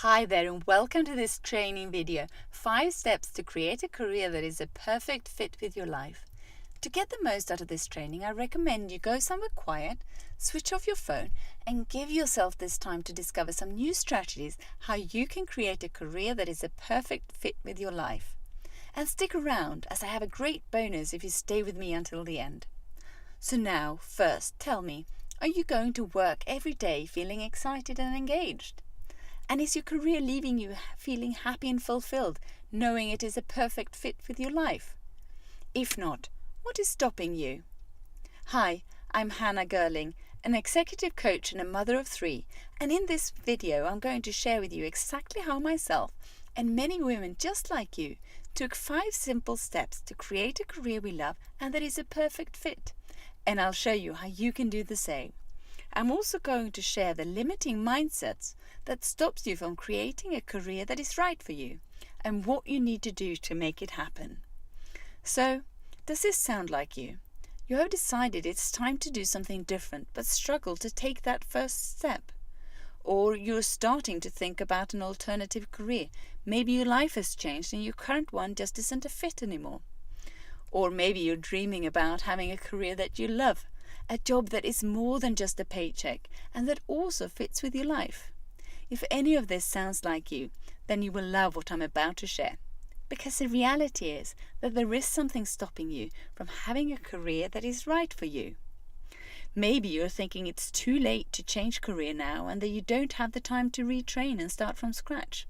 Hi there and welcome to this training video, 5 steps to create a career that is a perfect fit with your life. To get the most out of this training, I recommend you go somewhere quiet, switch off your phone and give yourself this time to discover some new strategies how you can create a career that is a perfect fit with your life. And stick around as I have a great bonus if you stay with me until the end. So now, first tell me, are you going to work every day feeling excited and engaged? And is your career leaving you feeling happy and fulfilled, knowing it is a perfect fit with your life? If not, what is stopping you? Hi, I'm Hannah Gerling, an executive coach and a mother of 3, and in this video I'm going to share with you exactly how myself and many women just like you took 5 simple steps to create a career we love and that is a perfect fit. And I'll show you how you can do the same. I'm also going to share the limiting mindsets that stops you from creating a career that is right for you and what you need to do to make it happen. So, does this sound like you? You have decided it's time to do something different but struggle to take that first step. Or you're starting to think about an alternative career. Maybe your life has changed and your current one just isn't a fit anymore. Or maybe you're dreaming about having a career that you love, a job that is more than just a paycheck and that also fits with your life. If any of this sounds like you, then you will love what I'm about to share. Because the reality is that there is something stopping you from having a career that is right for you. Maybe you're thinking it's too late to change career now and that you don't have the time to retrain and start from scratch.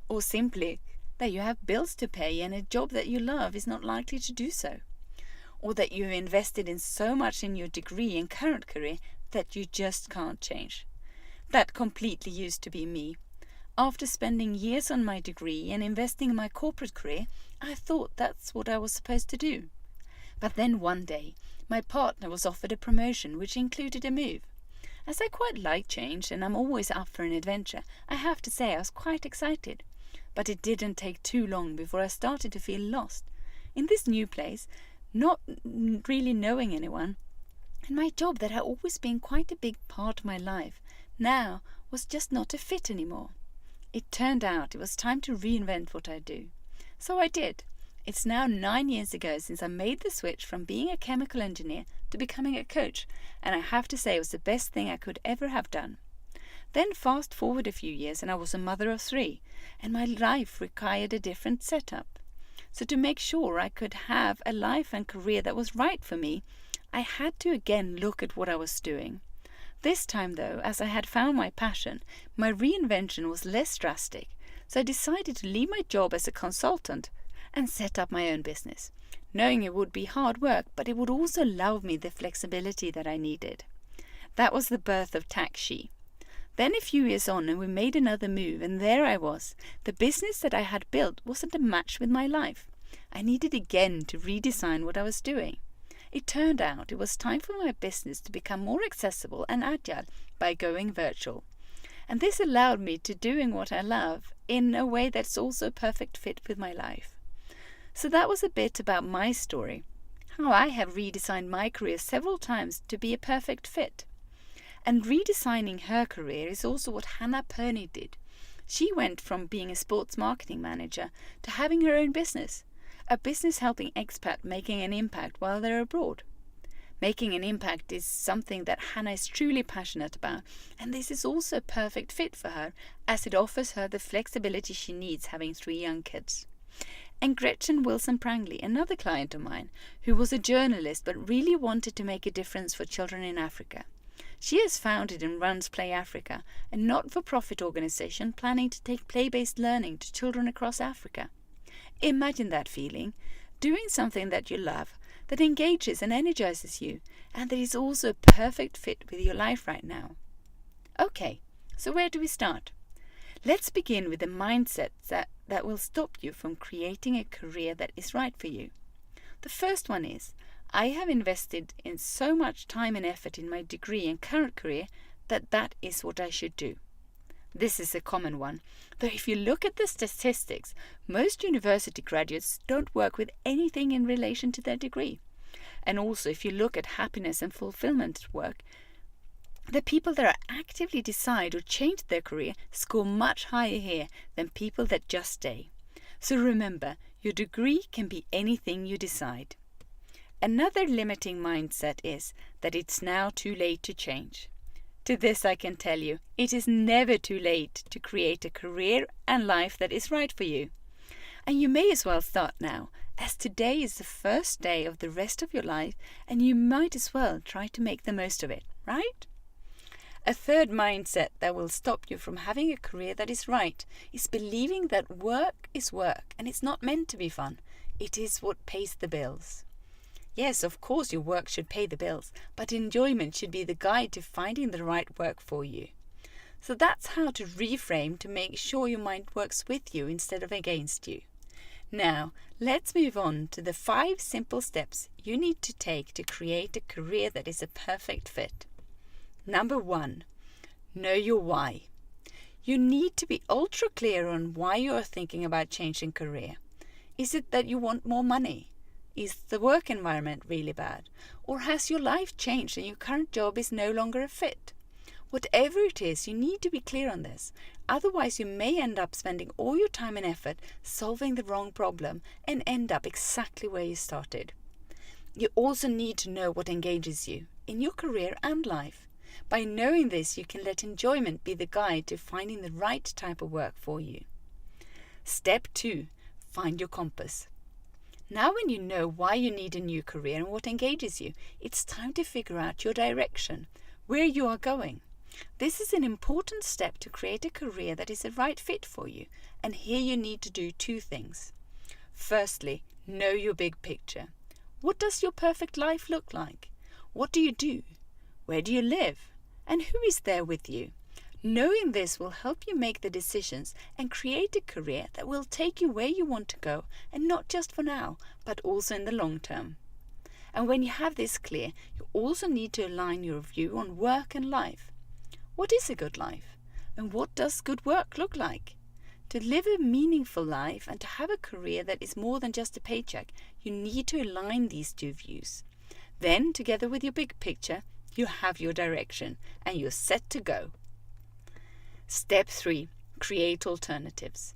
Or simply that you have bills to pay and a job that you love is not likely to do so. Or that you've invested in so much in your degree and current career that you just can't change. That completely used to be me. After spending years on my degree and investing in my corporate career, I thought that's what I was supposed to do. But then one day, my partner was offered a promotion which included a move. As I quite like change and I'm always up for an adventure, I have to say I was quite excited. But it didn't take too long before I started to feel lost. In this new place, not really knowing anyone, and my job that had always been quite a big part of my life, now was just not a fit anymore. It turned out it was time to reinvent what I do. So I did. It's now 9 years ago since I made the switch from being a chemical engineer to becoming a coach, and I have to say it was the best thing I could ever have done. Then fast forward a few years and I was a mother of 3, and my life required a different setup. So to make sure I could have a life and career that was right for me, I had to again look at what I was doing. This time though, as I had found my passion, my reinvention was less drastic, so I decided to leave my job as a consultant and set up my own business, knowing it would be hard work, but it would also allow me the flexibility that I needed. That was the birth of TAC She. Then a few years on and we made another move and there I was. The business that I had built wasn't a match with my life. I needed again to redesign what I was doing. It turned out it was time for my business to become more accessible and agile by going virtual. And this allowed me to doing what I love in a way that's also a perfect fit with my life. So that was a bit about my story, how I have redesigned my career several times to be a perfect fit. And redesigning her career is also what Hannah Perney did. She went from being a sports marketing manager to having her own business, a business helping expats making an impact while they're abroad. Making an impact is something that Hannah is truly passionate about, and this is also a perfect fit for her as it offers her the flexibility she needs having 3 young kids. And Gretchen Wilson Prangley, another client of mine, who was a journalist but really wanted to make a difference for children in Africa. She has founded and runs Play Africa, a not-for-profit organization planning to take play-based learning to children across Africa. Imagine that feeling, doing something that you love, that engages and energizes you, and that is also a perfect fit with your life right now. Okay, so where do we start? Let's begin with the mindset that will stop you from creating a career that is right for you. The first one is, I have invested in so much time and effort in my degree and current career that is what I should do. This is a common one, though if you look at the statistics, most university graduates don't work with anything in relation to their degree. And also if you look at happiness and fulfillment at work, The people that actively decide or change their career score much higher here than people that just stay. So remember, your degree can be anything you decide. Another limiting mindset is that it's now too late to change. To this I can tell you, it is never too late to create a career and life that is right for you. And you may as well start now, as today is the first day of the rest of your life, and you might as well try to make the most of it, right? A third mindset that will stop you from having a career that is right is believing that work is work and it's not meant to be fun. It is what pays the bills. Yes, of course your work should pay the bills, but enjoyment should be the guide to finding the right work for you. So that's how to reframe to make sure your mind works with you instead of against you. Now, let's move on to the 5 simple steps you need to take to create a career that is a perfect fit. Number 1, know your why. You need to be ultra clear on why you are thinking about changing career. Is it that you want more money? Is the work environment really bad? Or has your life changed and your current job is no longer a fit? Whatever it is, you need to be clear on this. Otherwise, you may end up spending all your time and effort solving the wrong problem and end up exactly where you started. You also need to know what engages you in your career and life. By knowing this, you can let enjoyment be the guide to finding the right type of work for you. Step 2, find your compass. Now when you know why you need a new career and what engages you, it's time to figure out your direction, where you are going. This is an important step to create a career that is a right fit for you, and here you need to do 2 things. Firstly, know your big picture. What does your perfect life look like? What do you do? Where do you live? And who is there with you? Knowing this will help you make the decisions and create a career that will take you where you want to go, and not just for now, but also in the long term. And when you have this clear, you also need to align your view on work and life. What is a good life? And what does good work look like? To live a meaningful life and to have a career that is more than just a paycheck, you need to align these 2 views. Then, together with your big picture, you have your direction and you're set to go. Step 3, create alternatives.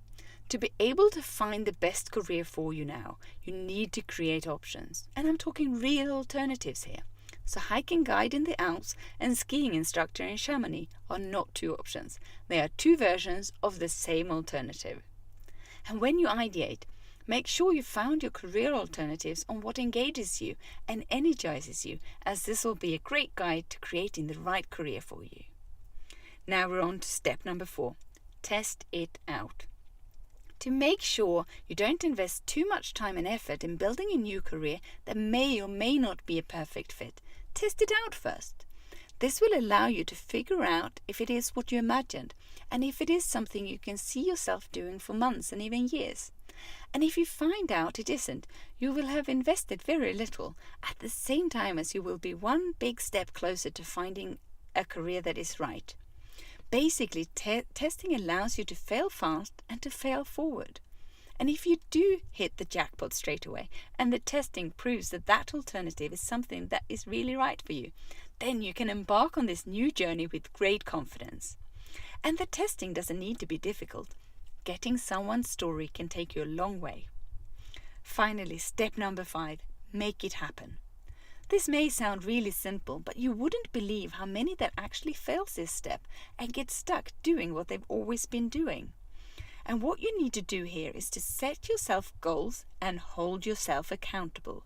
To be able to find the best career for you now, you need to create options. And I'm talking real alternatives here. So hiking guide in the Alps and skiing instructor in Chamonix are not 2 options. They are 2 versions of the same alternative. And when you ideate, make sure you found your career alternatives on what engages you and energizes you, as this will be a great guide to creating the right career for you. Now we're on to step number 4. Test it out. To make sure you don't invest too much time and effort in building a new career that may or may not be a perfect fit, test it out first. This will allow you to figure out if it is what you imagined, and if it is something you can see yourself doing for months and even years. And if you find out it isn't, you will have invested very little, at the same time as you will be one big step closer to finding a career that is right. Basically, testing allows you to fail fast and to fail forward. And if you do hit the jackpot straight away, and the testing proves that that alternative is something that is really right for you, then you can embark on this new journey with great confidence. And the testing doesn't need to be difficult. Getting someone's story can take you a long way. Finally, step number 5, make it happen. This may sound really simple, but you wouldn't believe how many that actually fails this step and get stuck doing what they've always been doing. And what you need to do here is to set yourself goals and hold yourself accountable.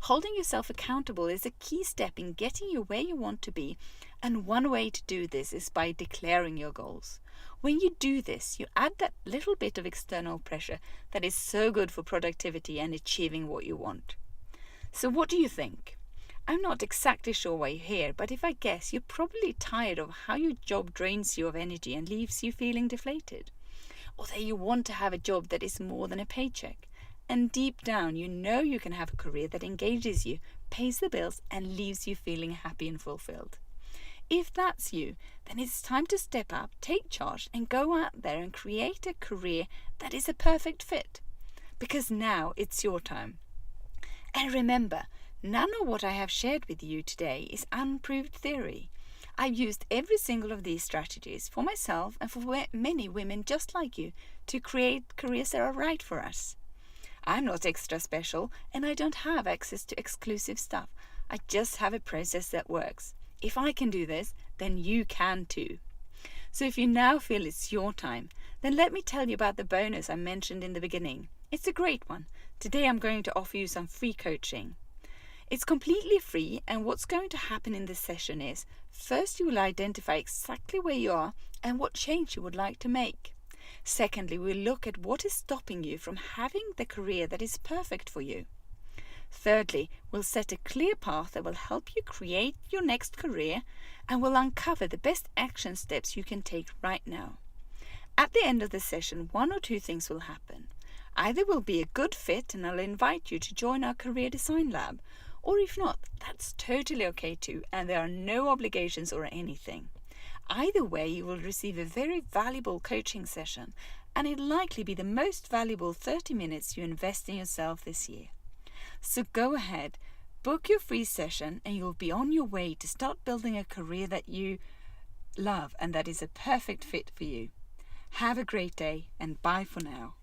Holding yourself accountable is a key step in getting you where you want to be, and one way to do this is by declaring your goals. When you do this, you add that little bit of external pressure that is so good for productivity and achieving what you want. So what do you think? I'm not exactly sure why you're here, but if I guess, you're probably tired of how your job drains you of energy and leaves you feeling deflated. Or that you want to have a job that is more than a paycheck. And deep down, you know you can have a career that engages you, pays the bills, and leaves you feeling happy and fulfilled. If that's you, then it's time to step up, take charge, and go out there and create a career that is a perfect fit. Because now it's your time. And remember, none of what I have shared with you today is unproved theory. I've used every single of these strategies for myself and for many women just like you to create careers that are right for us. I'm not extra special and I don't have access to exclusive stuff. I just have a process that works. If I can do this, then you can too. So if you now feel it's your time, then let me tell you about the bonus I mentioned in the beginning. It's a great one. Today I'm going to offer you some free coaching. It's completely free, and what's going to happen in this session is, first you will identify exactly where you are and what change you would like to make. Secondly, we'll look at what is stopping you from having the career that is perfect for you. Thirdly, we'll set a clear path that will help you create your next career and will uncover the best action steps you can take right now. At the end of the session, one or two things will happen. Either we'll be a good fit and I'll invite you to join our career design lab, or if not, that's totally okay too, and there are no obligations or anything. Either way, you will receive a very valuable coaching session, and it'll likely be the most valuable 30 minutes you invest in yourself this year. So go ahead, book your free session, and you'll be on your way to start building a career that you love and that is a perfect fit for you. Have a great day, and bye for now.